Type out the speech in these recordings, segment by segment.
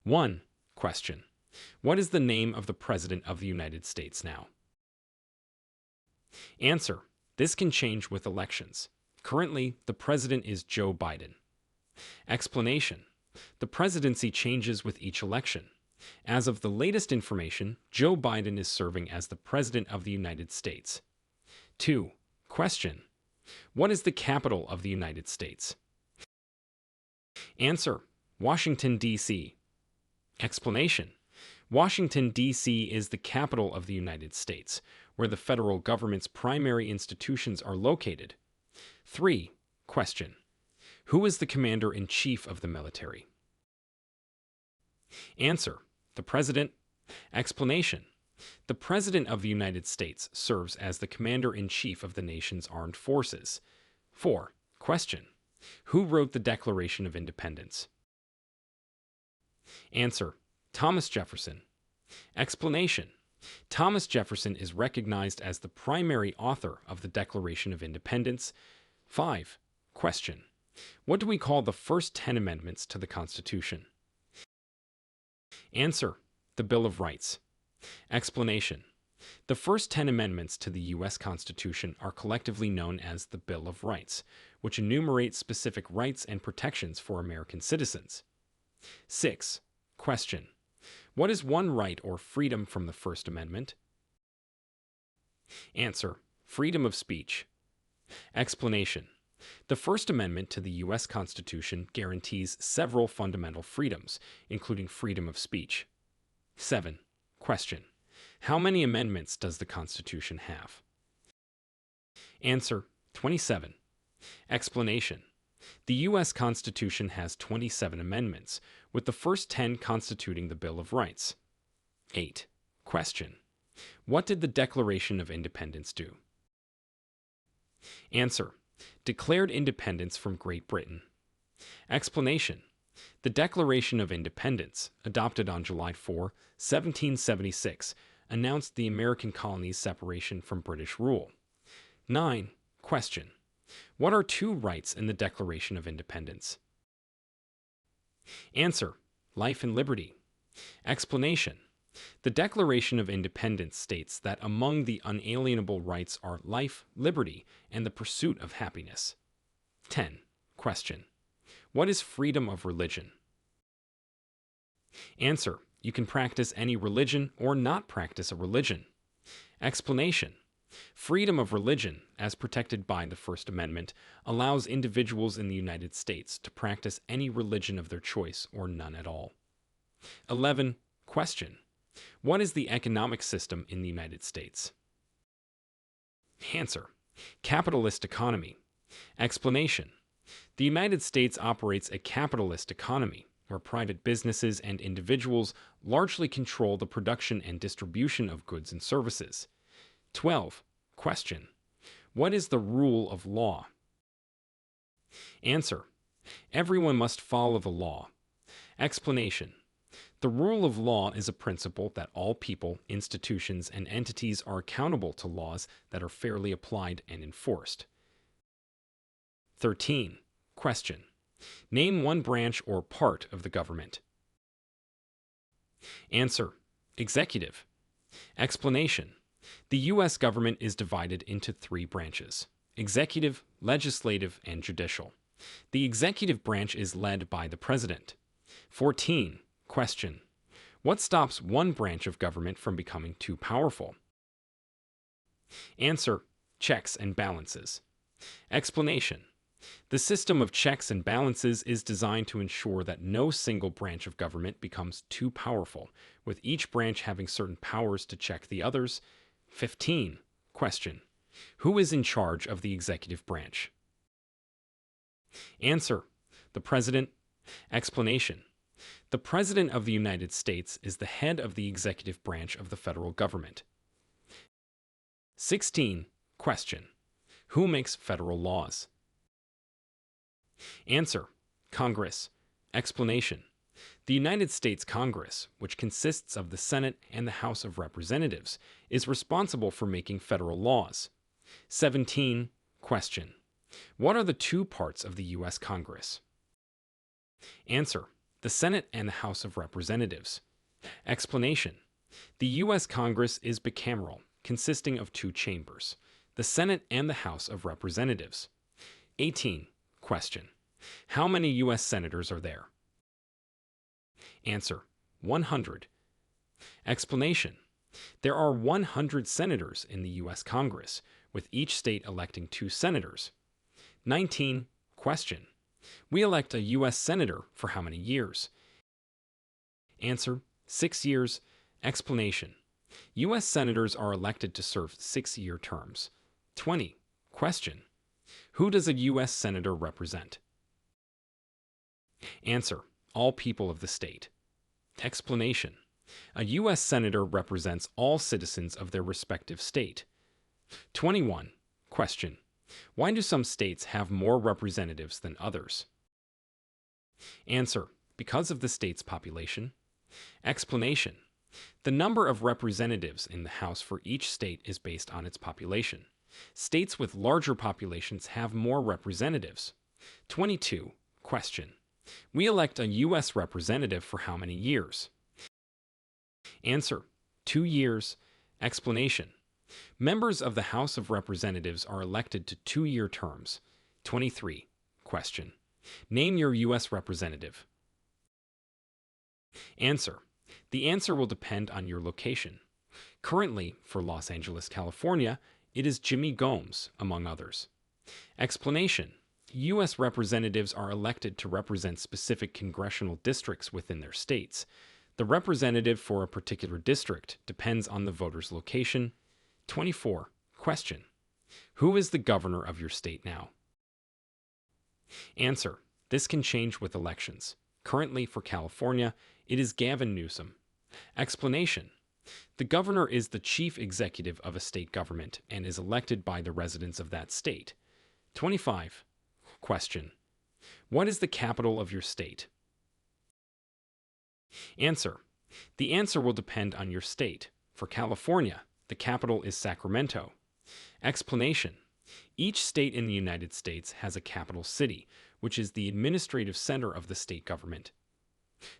1. Question. What is the name of the President of the United States now? Answer. This can change with elections. Currently, the President is Joe Biden. Explanation. The presidency changes with each election. As of the latest information, Joe Biden is serving as the President of the United States. 2. Question. What is the capital of the United States? Answer. Washington, D.C. Explanation. Washington, D.C. is the capital of the United States, where the federal government's primary institutions are located. 3. Question. Who is the commander-in-chief of the military? Answer. The President. Explanation. The President of the United States serves as the commander-in-chief of the nation's armed forces. 4. Question. Who wrote the Declaration of Independence? Answer. Thomas Jefferson. Explanation. Thomas Jefferson is recognized as the primary author of the Declaration of Independence. 5. Question. What do we call the first 10 amendments to the Constitution? Answer. The Bill of Rights. Explanation. The first 10 amendments to the U.S. Constitution are collectively known as the Bill of Rights, which enumerates specific rights and protections for American citizens. 6. Question. What is one right or freedom from the First Amendment? Answer. Freedom of speech. Explanation. The First Amendment to the U.S. Constitution guarantees several fundamental freedoms, including freedom of speech. 7. Question. How many amendments does the Constitution have? Answer. 27. Explanation. The U.S. Constitution has 27 amendments, with the first 10 constituting the Bill of Rights. 8. Question. What did the Declaration of Independence do? Answer. Declared independence from Great Britain. Explanation. The Declaration of Independence, adopted on July 4, 1776, announced the American colonies' separation from British rule. 9. Question. What are two rights in the Declaration of Independence? Answer. Life and liberty. Explanation. The Declaration of Independence states that among the unalienable rights are life, liberty, and the pursuit of happiness. 10. Question. What is freedom of religion? Answer. You can practice any religion or not practice a religion. Explanation. Freedom of religion, as protected by the First Amendment, allows individuals in the United States to practice any religion of their choice or none at all. 11. Question. What is the economic system in the United States? Answer. Capitalist economy. Explanation. The United States operates a capitalist economy, where private businesses and individuals largely control the production and distribution of goods and services. 12. Question. What is the rule of law? Answer. Everyone must follow the law. Explanation. The rule of law is a principle that all people, institutions, and entities are accountable to laws that are fairly applied and enforced. 13. Question. Name one branch or part of the government. Answer. Executive. Explanation. The U.S. government is divided into 3 branches: executive, legislative, and judicial. The executive branch is led by the President. 14. Question. What stops one branch of government from becoming too powerful? Answer. Checks and balances. Explanation. The system of checks and balances is designed to ensure that no single branch of government becomes too powerful, with each branch having certain powers to check the others. 15. Question. Who is in charge of the executive branch? Answer. The President. Explanation. The President of the United States is the head of the executive branch of the federal government. 16. Question. Who makes federal laws? Answer. Congress. Explanation. The United States Congress, which consists of the Senate and the House of Representatives, is responsible for making federal laws. 17. Question. What are the 2 parts of the U.S. Congress? Answer. The Senate and the House of Representatives. Explanation. The U.S. Congress is bicameral, consisting of two chambers, the Senate and the House of Representatives. 18. Question. How many U.S. senators are there? Answer. 100. Explanation. There are 100 senators in the U.S. Congress, with each state electing 2 senators. 19. Question. We elect a U.S. senator for how many years? Answer. 6 years. Explanation. U.S. senators are elected to serve 6-year terms. 20. Question. Who does a U.S. senator represent? Answer. All people of the state. Explanation. A U.S. senator represents all citizens of their respective state. 21. Question. Why do some states have more representatives than others? Answer. Because of the state's population. Explanation. The number of representatives in the House for each state is based on its population. States with larger populations have more representatives. 22. Question. We elect a U.S. representative for how many years? Answer. 2 years. Explanation. Members of the House of Representatives are elected to 2-year terms. 23. Question. Name your U.S. representative. Answer. The answer will depend on your location. Currently, for Los Angeles, California, it is Jimmy Gomes, among others. Explanation. U.S. representatives are elected to represent specific congressional districts within their states. The representative for a particular district depends on the voter's location. 24. Question. Who is the governor of your state now? Answer. This can change with elections. Currently, for California, it is Gavin Newsom. Explanation. The governor is the chief executive of a state government and is elected by the residents of that state. 25. Question. What is the capital of your state? Answer. The answer will depend on your state. For California, the capital is Sacramento. Explanation. Each state in the United States has a capital city, which is the administrative center of the state government.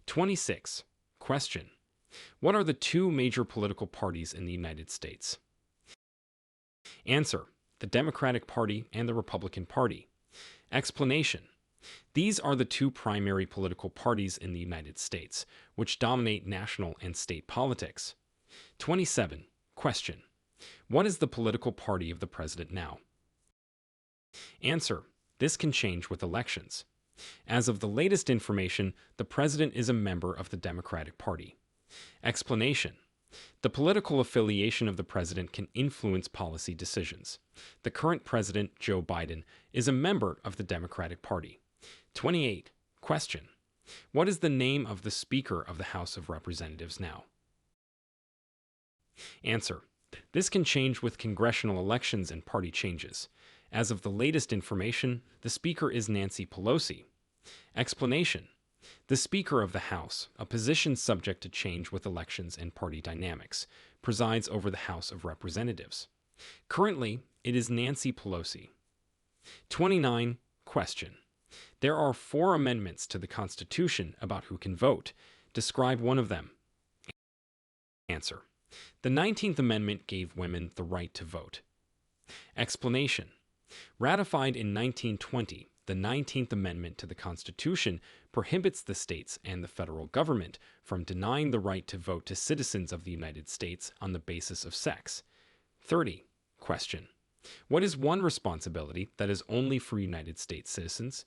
26. Question. What are the 2 major political parties in the United States? Answer. The Democratic Party and the Republican Party. Explanation. These are the 2 primary political parties in the United States, which dominate national and state politics. 27. Question. What is the political party of the president now? Answer. This can change with elections. As of the latest information, the president is a member of the Democratic Party. Explanation. The political affiliation of the president can influence policy decisions. The current president, Joe Biden, is a member of the Democratic Party. 28. Question. What is the name of the Speaker of the House of Representatives now? Answer. This can change with congressional elections and party changes. As of the latest information, the Speaker is Nancy Pelosi. Explanation. The Speaker of the House, a position subject to change with elections and party dynamics, presides over the House of Representatives. Currently, it is Nancy Pelosi. 29. Question. There are 4 amendments to the Constitution about who can vote. Describe one of them. Answer. The 19th Amendment gave women the right to vote. Explanation. Ratified in 1920, the 19th Amendment to the Constitution prohibits the states and the federal government from denying the right to vote to citizens of the United States on the basis of sex. 30. Question. What is one responsibility that is only for United States citizens?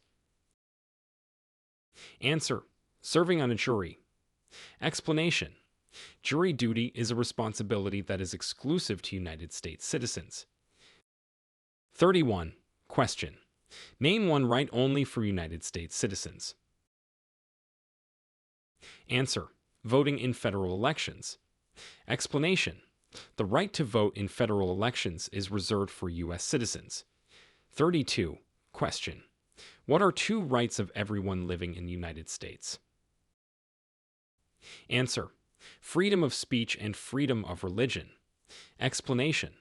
Answer. Serving on a jury. Explanation. Jury duty is a responsibility that is exclusive to United States citizens. 31. Question. Name one right only for United States citizens. Answer. Voting in federal elections. Explanation. The right to vote in federal elections is reserved for U.S. citizens. 32. Question. What are 2 rights of everyone living in the United States? Answer. Freedom of speech and freedom of religion. Explanation.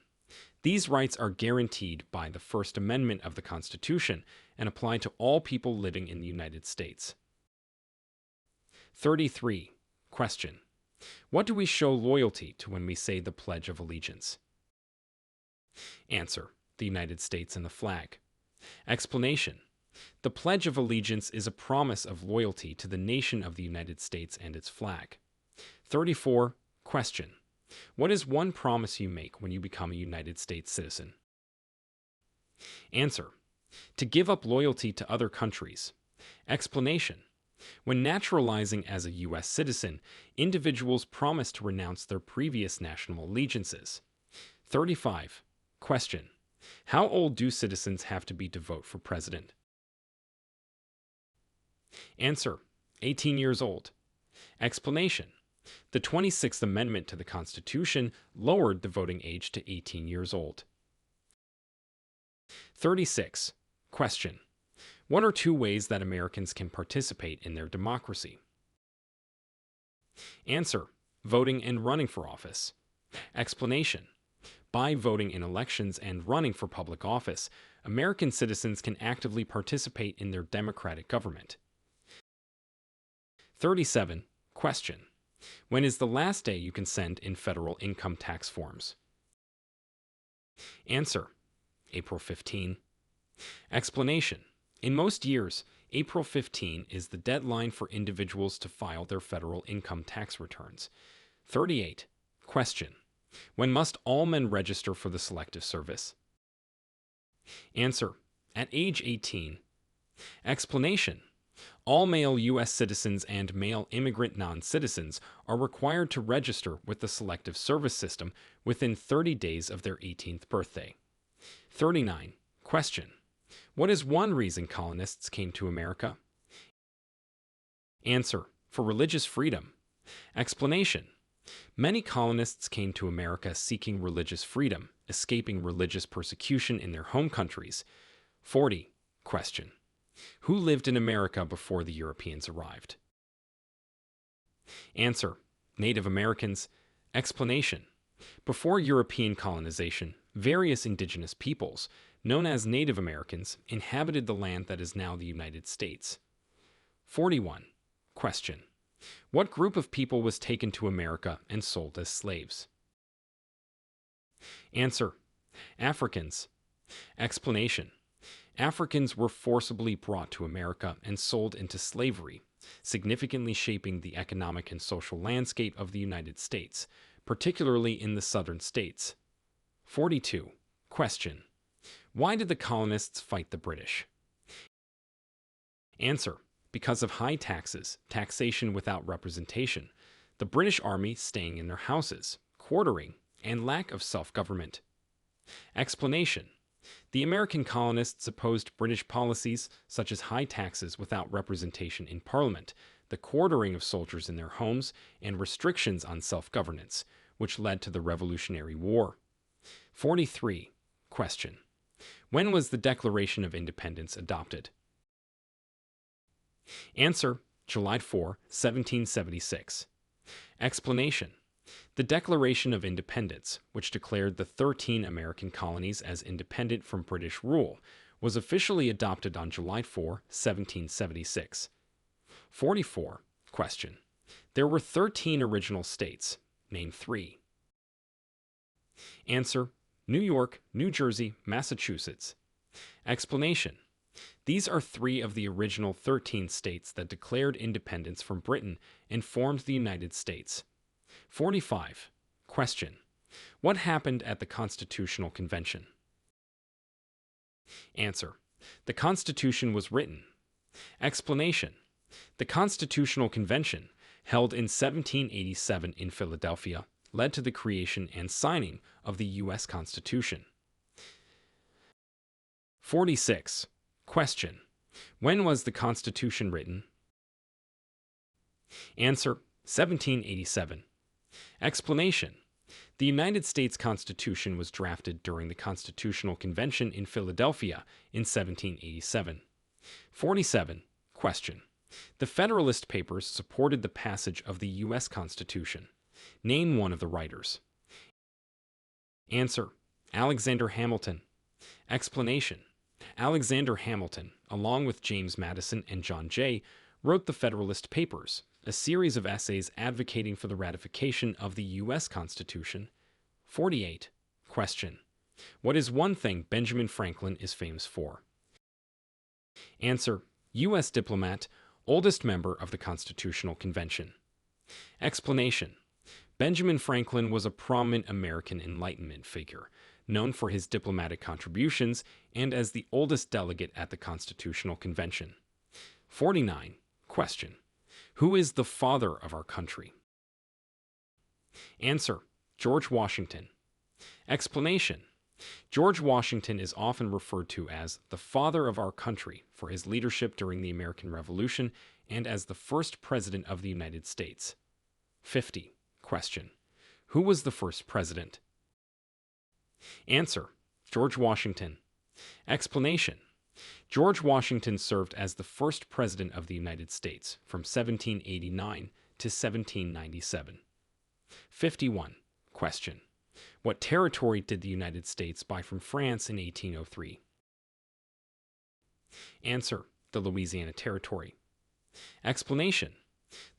These rights are guaranteed by the First Amendment of the Constitution and apply to all people living in the United States. 33. Question. What do we show loyalty to when we say the Pledge of Allegiance? Answer. The United States and the flag. Explanation. The Pledge of Allegiance is a promise of loyalty to the nation of the United States and its flag. 34. Question. What is one promise you make when you become a United States citizen? Answer. To give up loyalty to other countries. Explanation. When naturalizing as a U.S. citizen, individuals promise to renounce their previous national allegiances. 35. Question. How old do citizens have to be to vote for president? Answer. 18 years old. Explanation. The 26th Amendment to the Constitution lowered the voting age to 18 years old. 36. Question. What are two ways that Americans can participate in their democracy? Answer. Voting and running for office. Explanation. By voting in elections and running for public office, American citizens can actively participate in their democratic government. 37. Question. When is the last day you can send in federal income tax forms? Answer. April 15. Explanation. In most years, April 15 is the deadline for individuals to file their federal income tax returns. 38. Question. When must all men register for the Selective Service? Answer. At age 18. Explanation. All male U.S. citizens and male immigrant non-citizens are required to register with the Selective Service system within 30 days of their 18th birthday. 39. Question. What is one reason colonists came to America? Answer. For religious freedom. Explanation. Many colonists came to America seeking religious freedom, escaping religious persecution in their home countries. 40. Question. Who lived in America before the Europeans arrived? Answer. Native Americans. Explanation. Before European colonization, various indigenous peoples, known as Native Americans, inhabited the land that is now the United States. 41. Question. What group of people was taken to America and sold as slaves? Answer. Africans. Explanation. Africans were forcibly brought to America and sold into slavery, significantly shaping the economic and social landscape of the United States, particularly in the southern states. 42. Question. Why did the colonists fight the British? Answer. Because of high taxes, taxation without representation, the British Army staying in their houses, quartering, and lack of self-government. Explanation. The American colonists opposed British policies such as high taxes without representation in Parliament, the quartering of soldiers in their homes, and restrictions on self-governance, which led to the Revolutionary War. 43. Question. When was the Declaration of Independence adopted? Answer. July 4, 1776. Explanation. The Declaration of Independence, which declared the 13 American colonies as independent from British rule, was officially adopted on July 4, 1776. 44. Question. There were 13 original states. Name 3. Answer. New York, New Jersey, Massachusetts. Explanation. These are 3 of the original 13 states that declared independence from Britain and formed the United States. 45. Question. What happened at the Constitutional Convention? Answer. The Constitution was written. Explanation. The Constitutional Convention, held in 1787 in Philadelphia, led to the creation and signing of the U.S. Constitution. 46. Question. When was the Constitution written? Answer. 1787. Explanation. The United States Constitution was drafted during the Constitutional Convention in Philadelphia in 1787. 47. Question. The Federalist Papers supported the passage of the U.S. Constitution. Name one of the writers. Answer. Alexander Hamilton. Explanation. Alexander Hamilton, along with James Madison and John Jay, wrote the Federalist Papers, A series of essays advocating for the ratification of the U.S. Constitution. 48. Question. What is one thing Benjamin Franklin is famous for? Answer. U.S. diplomat, oldest member of the Constitutional Convention. Explanation. Benjamin Franklin was a prominent American Enlightenment figure, known for his diplomatic contributions and as the oldest delegate at the Constitutional Convention. 49. Question. Who is the father of our country? Answer. George Washington. Explanation. George Washington is often referred to as the father of our country for his leadership during the American Revolution and as the first president of the United States. 50. Question. Who was the first president? Answer. George Washington. Explanation. George Washington served as the first president of the United States from 1789 to 1797. 51. Question. What territory did the United States buy from France in 1803? Answer. The Louisiana Territory. Explanation.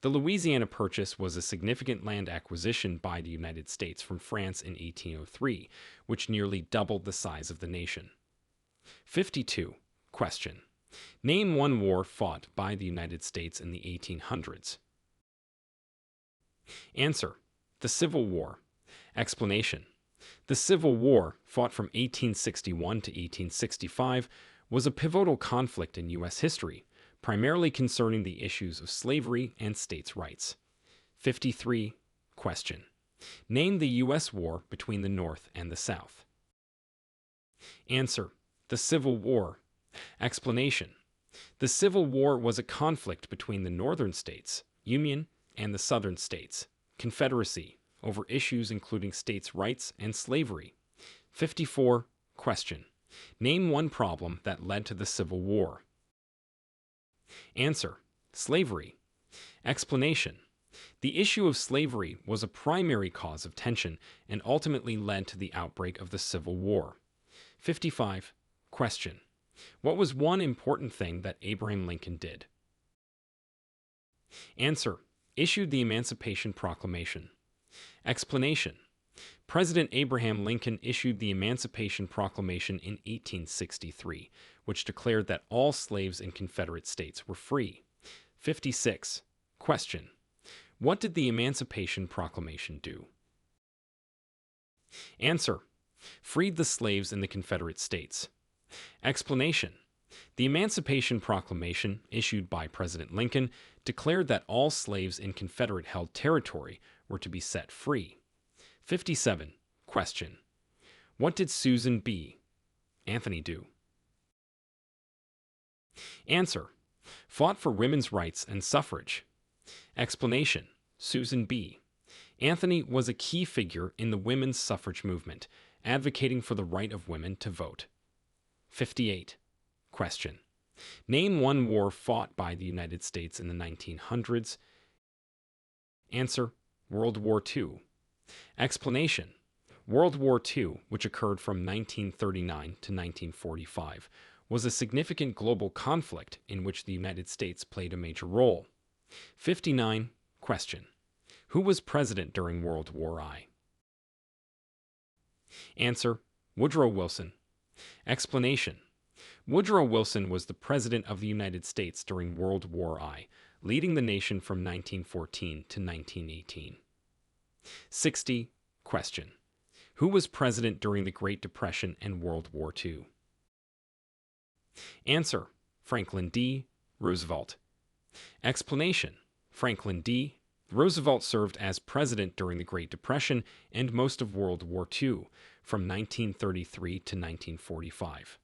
The Louisiana Purchase was a significant land acquisition by the United States from France in 1803, which nearly doubled the size of the nation. 52. Question. Name one war fought by the United States in the 1800s. Answer. The Civil War. Explanation. The Civil War, fought from 1861 to 1865, was a pivotal conflict in U.S. history, primarily concerning the issues of slavery and states' rights. 53. Question. Name the U.S. war between the North and the South. Answer. The Civil War. Explanation. The Civil War was a conflict between the northern states, Union, and the southern states, Confederacy, over issues including states' rights and slavery. 54. Question. Name one problem that led to the Civil War. Answer. Slavery. Explanation. The issue of slavery was a primary cause of tension and ultimately led to the outbreak of the Civil War. 55. Question. What was one important thing that Abraham Lincoln did? Answer. Issued the Emancipation Proclamation. Explanation. President Abraham Lincoln issued the Emancipation Proclamation in 1863, which declared that all slaves in Confederate states were free. 56. Question. What did the Emancipation Proclamation do? Answer. Freed the slaves in the Confederate states. Explanation. The Emancipation Proclamation, issued by President Lincoln, declared that all slaves in Confederate-held territory were to be set free. 57. Question. What did Susan B. Anthony do? Answer. Fought for women's rights and suffrage. Explanation. Susan B. Anthony was a key figure in the women's suffrage movement, advocating for the right of women to vote. 58. Question. Name one war fought by the United States in the 1900s. Answer. World War II. Explanation. World War II, which occurred from 1939 to 1945, was a significant global conflict in which the United States played a major role. 59. Question. Who was president during World War I? Answer. Woodrow Wilson. Explanation. Woodrow Wilson was the President of the United States during World War I, leading the nation from 1914 to 1918. 60. Question. Who was President during the Great Depression and World War II? Answer. Franklin D. Roosevelt. Explanation. Franklin D. Roosevelt served as President during the Great Depression and most of World War II, from 1933 to 1945.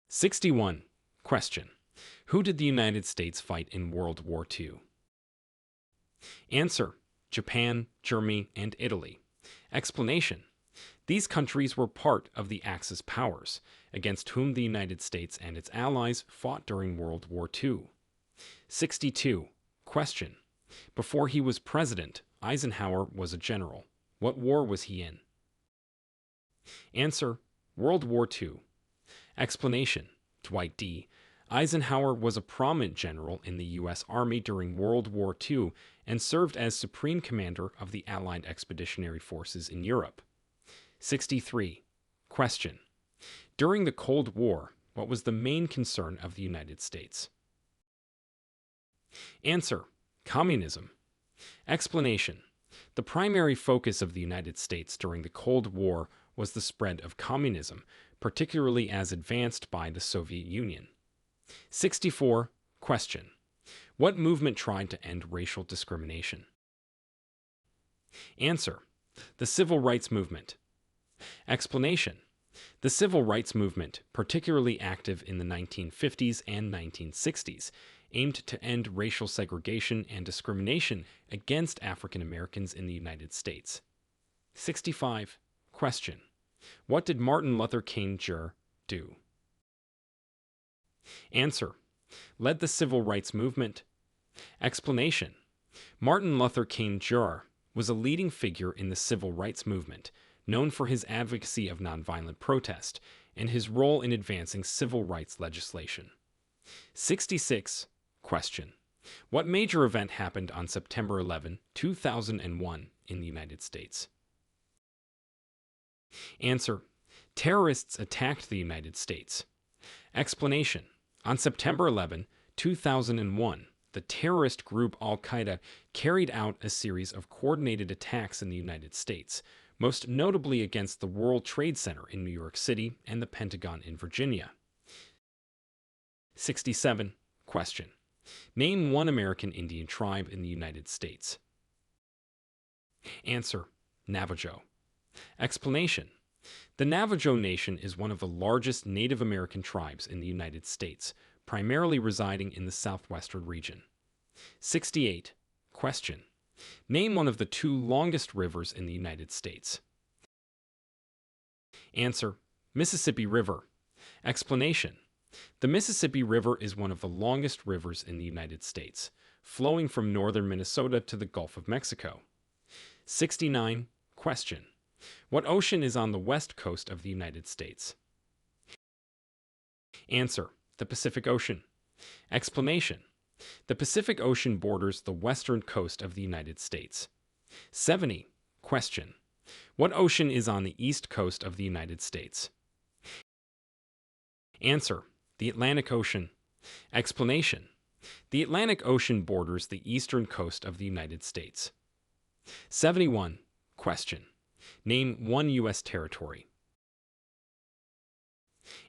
61. Question. Who did the United States fight in World War II? Answer. Japan, Germany, and Italy. Explanation. These countries were part of the Axis powers, against whom the United States and its allies fought during World War II. 62. Question. Before he was president, Eisenhower was a general. What war was he in? Answer. World War II. Explanation. Dwight D. Eisenhower was a prominent general in the U.S. Army during World War II and served as Supreme Commander of the Allied Expeditionary Forces in Europe. 63. Question. During the Cold War, what was the main concern of the United States? Answer. Communism. Explanation. The primary focus of the United States during the Cold War was the spread of communism, particularly as advanced by the Soviet Union. 64. Question. What movement tried to end racial discrimination? Answer. The Civil Rights Movement. Explanation. The Civil Rights Movement, particularly active in the 1950s and 1960s, aimed to end racial segregation and discrimination against African Americans in the United States. 65. Question. What did Martin Luther King Jr. do? Answer. Led the Civil Rights Movement. Explanation. Martin Luther King Jr. was a leading figure in the Civil Rights Movement, known for his advocacy of nonviolent protest and his role in advancing civil rights legislation. 66. Question. What major event happened on September 11, 2001 in the United States? Answer. Terrorists attacked the United States. Explanation. On September 11, 2001, the terrorist group Al-Qaeda carried out a series of coordinated attacks in the United States, most notably against the World Trade Center in New York City and the Pentagon in Virginia. 67. Question. Name one American Indian tribe in the United States. Answer. Navajo. Explanation. The Navajo Nation is one of the largest Native American tribes in the United States, primarily residing in the southwestern region. 68. Question. Name one of the two longest rivers in the United States. Answer. Mississippi River. Explanation. The Mississippi River is one of the longest rivers in the United States, flowing from northern Minnesota to the Gulf of Mexico. 69. Question. What ocean is on the west coast of the United States? Answer. The Pacific Ocean. Explanation. The Pacific Ocean borders the western coast of the United States. 70. Question. What ocean is on the east coast of the United States? Answer. The Atlantic Ocean. Explanation. The Atlantic Ocean borders the eastern coast of the United States. 71. Question. Name one U.S. territory.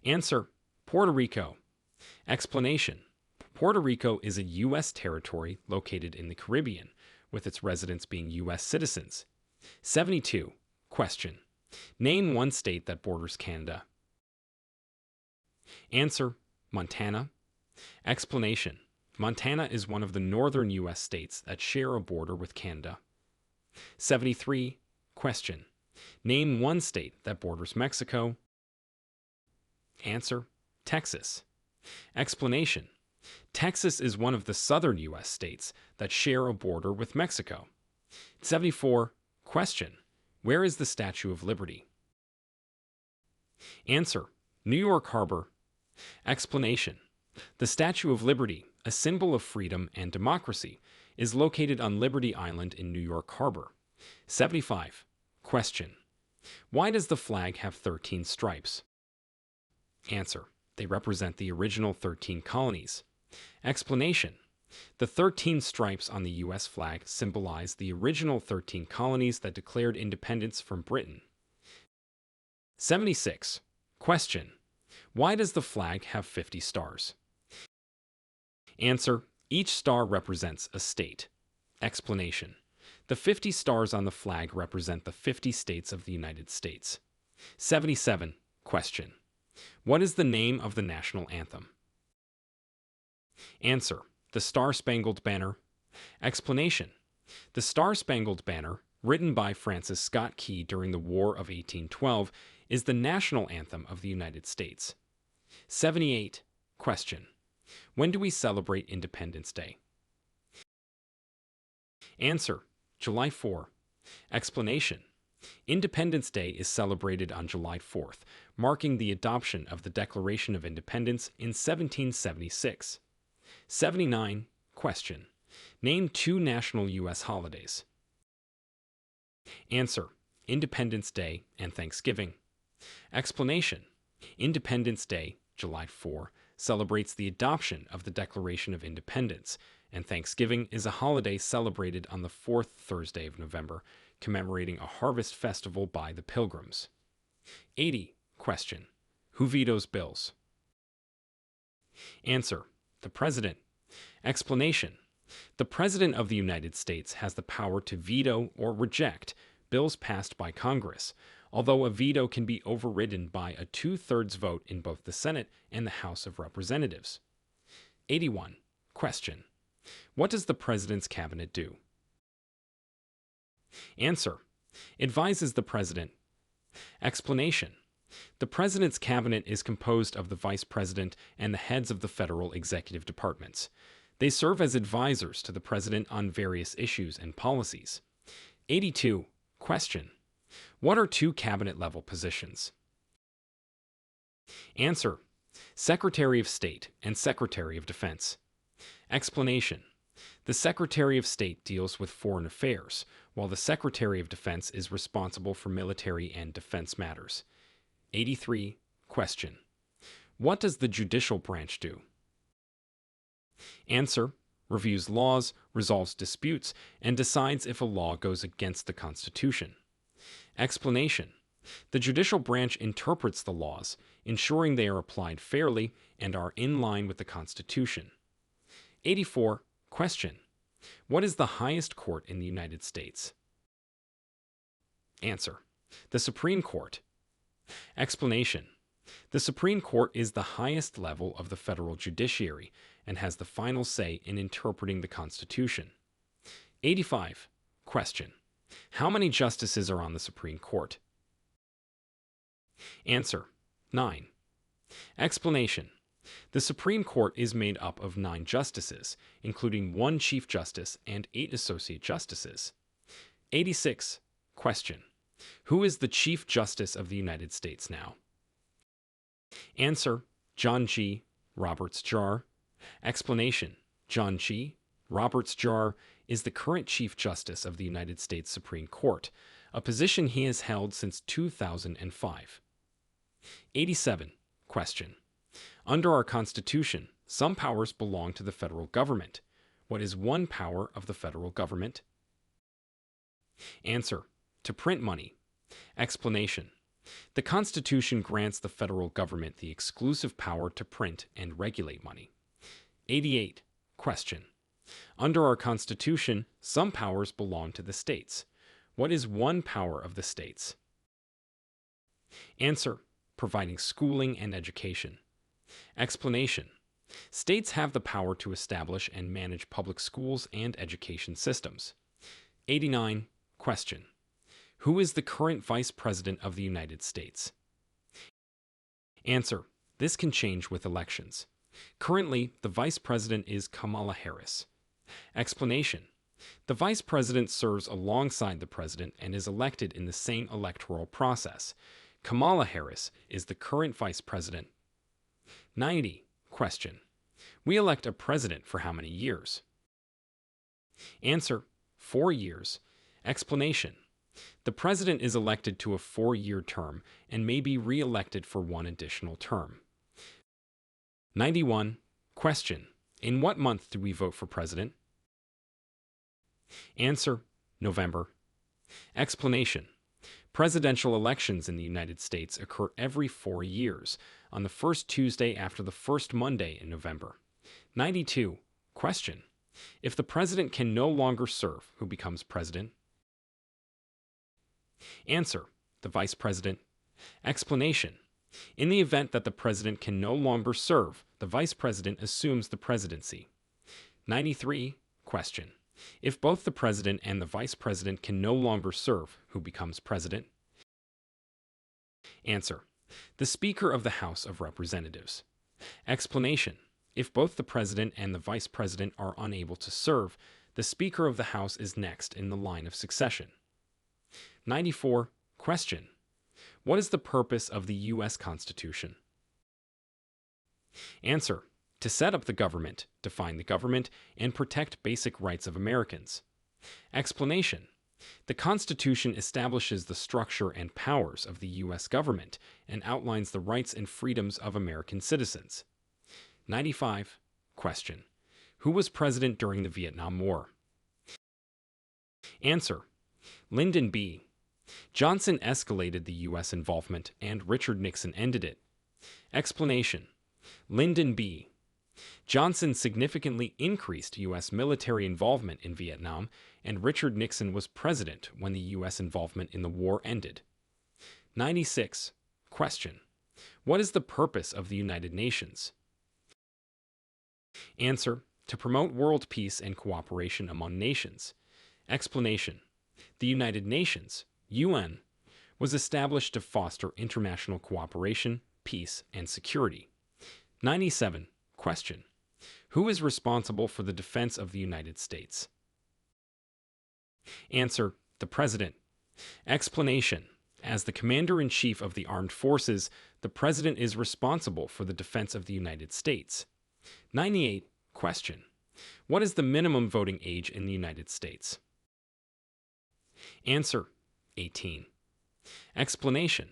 Answer. Puerto Rico. Explanation. Puerto Rico is a U.S. territory located in the Caribbean, with its residents being U.S. citizens. 72. Question. Name one state that borders Canada. Answer. Montana. Explanation. Montana is one of the northern U.S. states that share a border with Canada. 73. Question. Name one state that borders Mexico. Answer. Texas. Explanation. Texas is one of the southern U.S. states that share a border with Mexico. 74. Question. Where is the Statue of Liberty? Answer. New York Harbor. Explanation. The Statue of Liberty, a symbol of freedom and democracy, is located on Liberty Island in New York Harbor. 75. Question. Why does the flag have 13 stripes? Answer. They represent the original 13 colonies. Explanation. The 13 stripes on the U.S. flag symbolize the original 13 colonies that declared independence from Britain. 76. Question. Why does the flag have 50 stars? Answer. Each star represents a state. Explanation. The 50 stars on the flag represent the 50 states of the United States. 77. Question. What is the name of the national anthem? Answer. The Star-Spangled Banner. Explanation. The Star-Spangled Banner, written by Francis Scott Key during the War of 1812, is the national anthem of the United States. 78. Question. When do we celebrate Independence Day? Answer. July 4. Explanation. Independence Day is celebrated on July 4th, marking the adoption of the Declaration of Independence in 1776. 79. Question. Name two national U.S. holidays. Answer. Independence Day and Thanksgiving. Explanation. Independence Day, July 4, celebrates the adoption of the Declaration of Independence, and Thanksgiving is a holiday celebrated on the fourth Thursday of November, commemorating a harvest festival by the Pilgrims. 80. Question. Who vetoes bills? Answer. The President. Explanation. The President of the United States has the power to veto or reject bills passed by Congress, although a veto can be overridden by a two-thirds vote in both the Senate and the House of Representatives. 81. Question. What does the President's Cabinet do? Answer. Advises the President. Explanation. The President's Cabinet is composed of the Vice President and the heads of the federal executive departments. They serve as advisors to the President on various issues and policies. 82. Question. What are two cabinet-level positions? Answer. Secretary of State and Secretary of Defense. Explanation. The Secretary of State deals with foreign affairs, while the Secretary of Defense is responsible for military and defense matters. 83. Question. What does the judicial branch do? Answer. Reviews laws, resolves disputes, and decides if a law goes against the Constitution. Explanation. The judicial branch interprets the laws, ensuring they are applied fairly and are in line with the Constitution. 84. Question. What is the highest court in the United States? Answer. The Supreme Court. Explanation. The Supreme Court is the highest level of the federal judiciary and has the final say in interpreting the Constitution. 85. Question. How many justices are on the Supreme Court? Answer. 9. Explanation. The Supreme Court is made up of 9 justices, including 1 Chief Justice and 8 Associate Justices. 86. Question. Who is the Chief Justice of the United States now? Answer. John G. Roberts Jar. Explanation. John G. Roberts Jar is the current Chief Justice of the United States Supreme Court, a position he has held since 2005. 87. Question. Under our Constitution, some powers belong to the federal government. What is one power of the federal government? Answer. To print money. Explanation. The Constitution grants the federal government the exclusive power to print and regulate money. 88. Question. Under our Constitution, some powers belong to the states. What is one power of the states? Answer. Providing schooling and education. Explanation. States have the power to establish and manage public schools and education systems. 89. Question. Who is the current Vice President of the United States? Answer. This can change with elections. Currently, the Vice President is Kamala Harris. Explanation. The Vice President serves alongside the President and is elected in the same electoral process. Kamala Harris is the current Vice President. 90. Question. We elect a president for how many years? Answer. 4 years. Explanation. The president is elected to a 4-year term and may be re-elected for 1 additional term. 91. Question. In what month do we vote for president? Answer. November. Explanation. Presidential elections in the United States occur every 4 years, on the first Tuesday after the first Monday in November. 92. Question. If the president can no longer serve, who becomes president? Answer. The vice president. Explanation. In the event that the president can no longer serve, the vice president assumes the presidency. 93. Question. If both the president and the vice president can no longer serve, who becomes president? Answer. The Speaker of the House of Representatives. Explanation. If both the president and the vice president are unable to serve, the Speaker of the House is next in the line of succession. 94. Question. What is the purpose of the U.S. Constitution? Answer. To set up the government, define the government, and protect basic rights of Americans. Explanation. The Constitution establishes the structure and powers of the U.S. government and outlines the rights and freedoms of American citizens. 95. Question. Who was president during the Vietnam War? Answer. Lyndon B. Johnson escalated the U.S. involvement and Richard Nixon ended it. Explanation. Lyndon B. Johnson significantly increased U.S. military involvement in Vietnam, and Richard Nixon was president when the U.S. involvement in the war ended. 96. Question. What is the purpose of the United Nations? Answer. To promote world peace and cooperation among nations. Explanation. The United Nations, UN, was established to foster international cooperation, peace, and security. 97. Question. Who is responsible for the defense of the United States? Answer. The President. Explanation. As the Commander-in-Chief of the Armed Forces, the President is responsible for the defense of the United States. 98. Question. What is the minimum voting age in the United States? Answer. 18. Explanation.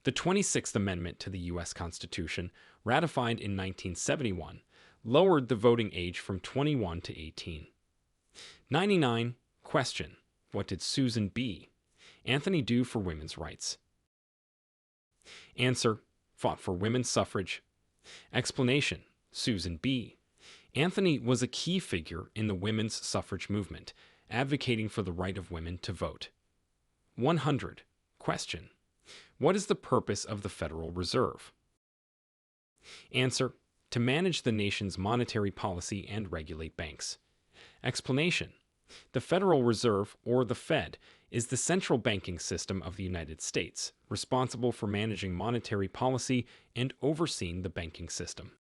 The 26th Amendment to the U.S. Constitution, ratified in 1971, lowered the voting age from 21 to 18. 99. Question. What did Susan B. Anthony do for women's rights? Answer. Fought for women's suffrage. Explanation. Susan B. Anthony was a key figure in the women's suffrage movement, advocating for the right of women to vote. 100. Question. What is the purpose of the Federal Reserve? Answer. To manage the nation's monetary policy and regulate banks. Explanation. The Federal Reserve, or the Fed, is the central banking system of the United States, responsible for managing monetary policy and overseeing the banking system.